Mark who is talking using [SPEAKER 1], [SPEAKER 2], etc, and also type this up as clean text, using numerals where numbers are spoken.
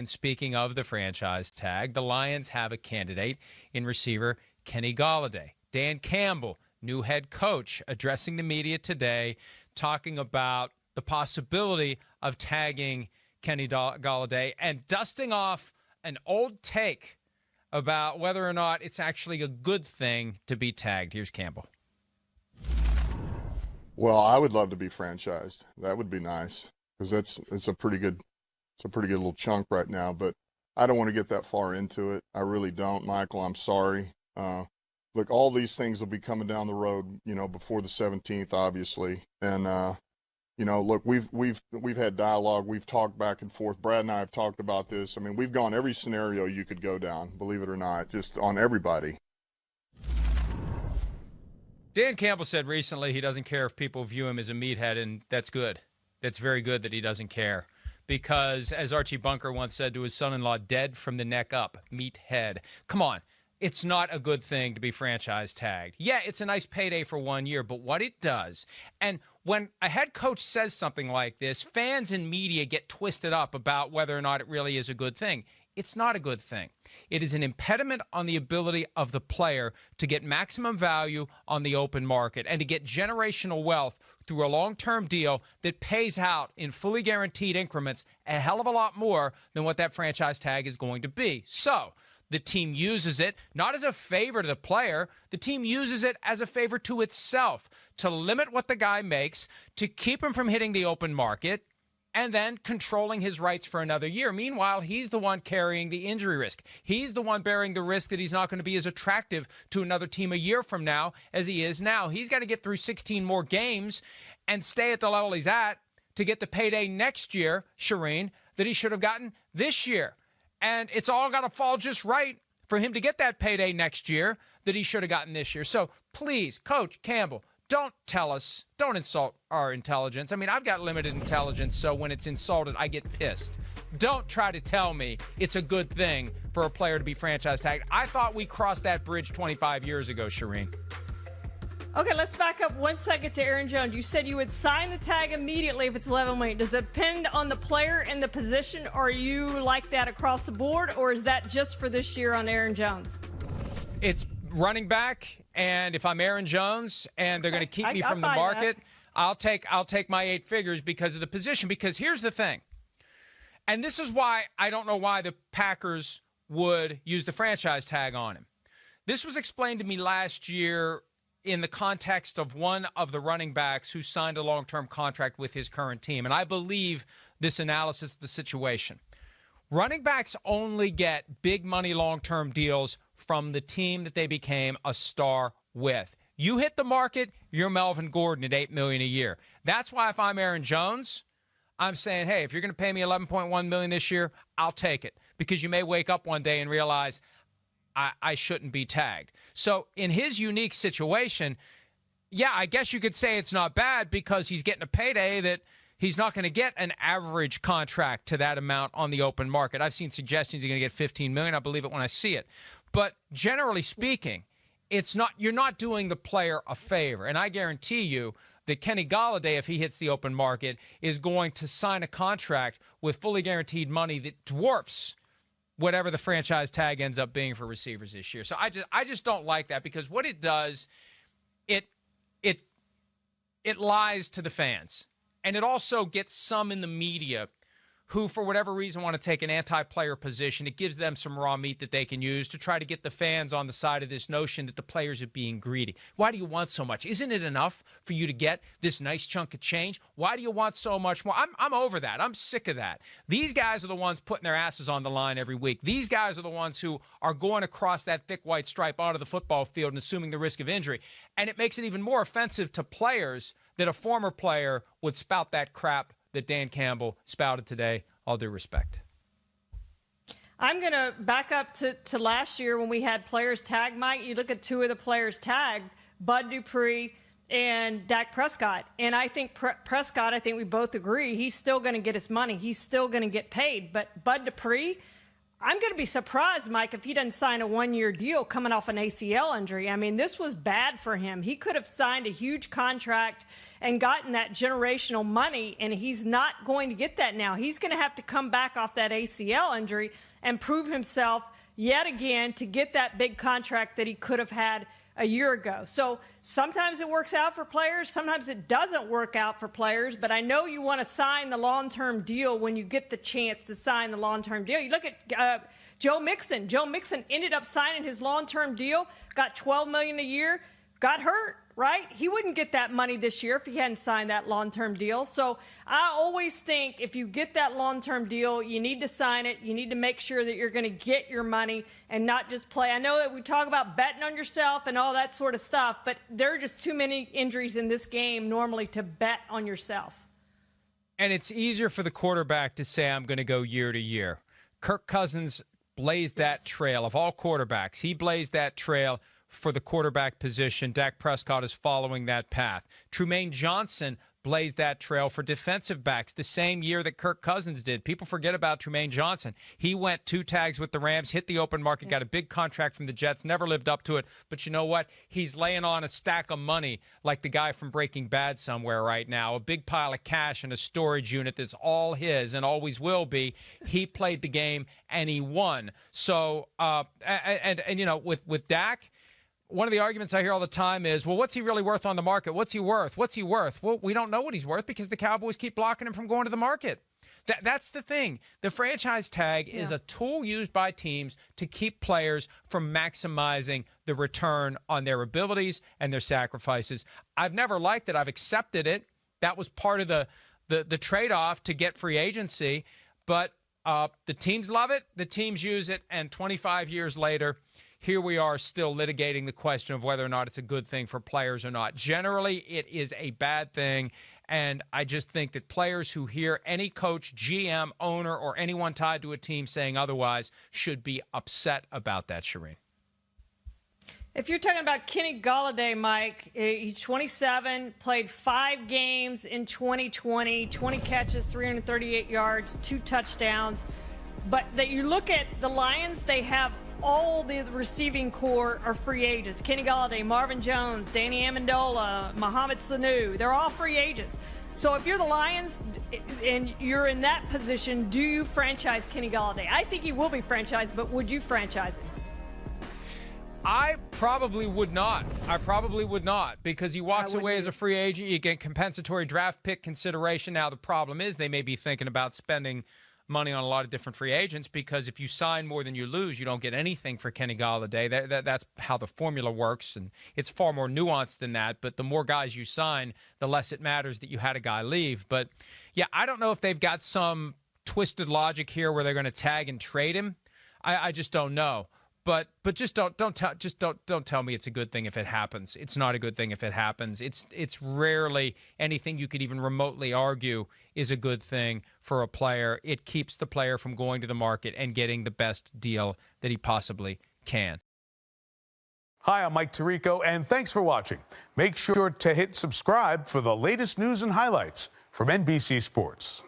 [SPEAKER 1] And speaking of the franchise tag, the Lions have a candidate in receiver Kenny Golladay. Dan Campbell, new head coach, addressing the media today, talking about the possibility of tagging Kenny Golladay and dusting off an old take about whether or not it's actually a good thing to be tagged. Here's Campbell.
[SPEAKER 2] Well, I would love to be franchised. That would be nice because it's a pretty good little chunk right now. But I don't want to get that far into it. I really don't, Michael. I'm sorry. Look, all these things will be coming down the road, before the 17th, obviously. And look, we've had dialogue. We've talked back and forth. Brad and I have talked about this. I mean, we've gone every scenario you could go down, believe it or not, just on everybody.
[SPEAKER 1] Dan Campbell said recently he doesn't care if people view him as a meathead, and that's good. That's very good that he doesn't care. Because, as Archie Bunker once said to his son-in-law, dead from the neck up, meathead. Come on. It's not a good thing to be franchise tagged. Yeah, it's a nice payday for 1 year, but what it does, and when a head coach says something like this, fans and media get twisted up about whether or not it really is a good thing. It's not a good thing. It is an impediment on the ability of the player to get maximum value on the open market and to get generational wealth through a long-term deal that pays out in fully guaranteed increments a hell of a lot more than what that franchise tag is going to be. So the team uses it not as a favor to the player. The team uses it as a favor to itself to limit what the guy makes, to keep him from hitting the open market, and then controlling his rights for another year. Meanwhile, he's the one carrying the injury risk. He's the one bearing the risk that he's not going to be as attractive to another team a year from now as he is now. He's got to get through 16 more games and stay at the level he's at to get the payday next year, Charean, that he should have gotten this year. And it's all got to fall just right for him to get that payday next year that he should have gotten this year. So please, Coach Campbell, don't tell us, don't insult our intelligence. I mean, I've got limited intelligence, so when it's insulted, I get pissed. Don't try to tell me it's a good thing for a player to be franchise tagged. I thought we crossed that bridge 25 years ago, Charean.
[SPEAKER 3] Okay, let's back up 1 second to Aaron Jones. You said you would sign the tag immediately if it's 11 weight. Does it depend on the player and the position, or are you like that across the board, or is that just for this year on Aaron Jones?
[SPEAKER 1] It's running back, and if I'm Aaron Jones and they're going to keep me from the market, I'll take my 8 figures because of the position. Because here's the thing, and this is why I don't know why the Packers would use the franchise tag on him. This was explained to me last year in the context of one of the running backs who signed a long-term contract with his current team. And I believe this analysis of the situation. Running backs only get big money long-term deals from the team that they became a star with. You hit the market, you're Melvin Gordon at $8 million a year. That's why if I'm Aaron Jones, I'm saying, hey, if you're going to pay me $11.1 million this year, I'll take it. Because you may wake up one day and realize I shouldn't be tagged. So in his unique situation, yeah, I guess you could say it's not bad because he's getting a payday that he's not going to get an average contract to that amount on the open market. I've seen suggestions he's going to get $15 million. I believe it when I see it. But generally speaking, it's not, you're not doing the player a favor. And I guarantee you that Kenny Golladay, if he hits the open market, is going to sign a contract with fully guaranteed money that dwarfs whatever the franchise tag ends up being for receivers this year. So I just don't like that because what it does, it lies to the fans. And it also gets some in the media who, for whatever reason, want to take an anti-player position. It gives them some raw meat that they can use to try to get the fans on the side of this notion that the players are being greedy. Why do you want so much? Isn't it enough for you to get this nice chunk of change? Why do you want so much more? I'm over that. I'm sick of that. These guys are the ones putting their asses on the line every week. These guys are the ones who are going across that thick white stripe onto the football field and assuming the risk of injury. And it makes it even more offensive to players that a former player would spout that crap that Dan Campbell spouted today. All due respect.
[SPEAKER 3] I'm going to back up to last year when we had players tagged, Mike. You look at 2 of the players tagged, Bud Dupree and Dak Prescott. And I think Prescott, I think we both agree, he's still going to get his money. He's still going to get paid. But Bud Dupree, I'm going to be surprised, Mike, if he doesn't sign a one-year deal coming off an ACL injury. I mean, this was bad for him. He could have signed a huge contract and gotten that generational money, and he's not going to get that now. He's going to have to come back off that ACL injury and prove himself yet again to get that big contract that he could have had a year ago. So sometimes it works out for players, sometimes it doesn't work out for players, but I know you want to sign the long-term deal when you get the chance to sign the long-term deal. You look at Joe Mixon. Joe Mixon ended up signing his long-term deal, got $12 million a year, got hurt, right? He wouldn't get that money this year if he hadn't signed that long-term deal. So I always think if you get that long-term deal, you need to sign it. You need to make sure that you're going to get your money and not just play. I know that we talk about betting on yourself and all that sort of stuff, but there are just too many injuries in this game normally to bet on yourself.
[SPEAKER 1] And it's easier for the quarterback to say, I'm going to go year to year. Kirk Cousins blazed that trail. Of all quarterbacks, he blazed that trail for the quarterback position. Dak Prescott is following that path. Trumaine Johnson blazed that trail for defensive backs the same year that Kirk Cousins did. People forget about Trumaine Johnson. He went 2 tags with the Rams, hit the open market, got a big contract from the Jets, never lived up to it. But you know what? He's laying on a stack of money like the guy from Breaking Bad somewhere right now, a big pile of cash in a storage unit that's all his and always will be. He played the game and he won. So, and you know, with Dak, one of the arguments I hear all the time is, well, what's he really worth on the market? What's he worth? What's he worth? Well, we don't know what he's worth because the Cowboys keep blocking him from going to the market. That's the thing. The franchise tag is a tool used by teams to keep players from maximizing the return on their abilities and their sacrifices. I've never liked it. I've accepted it. That was part of the trade-off to get free agency. But the teams love it. The teams use it. And 25 years later, here we are still litigating the question of whether or not it's a good thing for players or not. Generally, it is a bad thing, and I just think that players who hear any coach, GM, owner, or anyone tied to a team saying otherwise should be upset about that, Charean.
[SPEAKER 3] If you're talking about Kenny Golladay, Mike, he's 27, played 5 games in 2020, 20 catches, 338 yards, 2 touchdowns. But that you look at the Lions, they have all the receiving core are free agents. Kenny Golladay, Marvin Jones, Danny Amendola, Mohamed Sanu. They're all free agents. So if you're the Lions and you're in that position, do you franchise Kenny Golladay? I think he will be franchised, but would you franchise him?
[SPEAKER 1] I probably would not. Because he walks away as a free agent. You get compensatory draft pick consideration. Now, the problem is they may be thinking about spending money on a lot of different free agents, because if you sign more than you lose, you don't get anything for Kenny Golladay. That's how the formula works, and it's far more nuanced than that. But the more guys you sign, the less it matters that you had a guy leave. But yeah, I don't know if they've got some twisted logic here where they're going to tag and trade him. I just don't know. But just don't tell me it's a good thing if it happens. It's not a good thing if it happens. It's rarely anything you could even remotely argue is a good thing for a player. It keeps the player from going to the market and getting the best deal that he possibly can.
[SPEAKER 4] Hi, I'm Mike Tirico, and thanks for watching. Make sure to hit subscribe for the latest news and highlights from NBC Sports.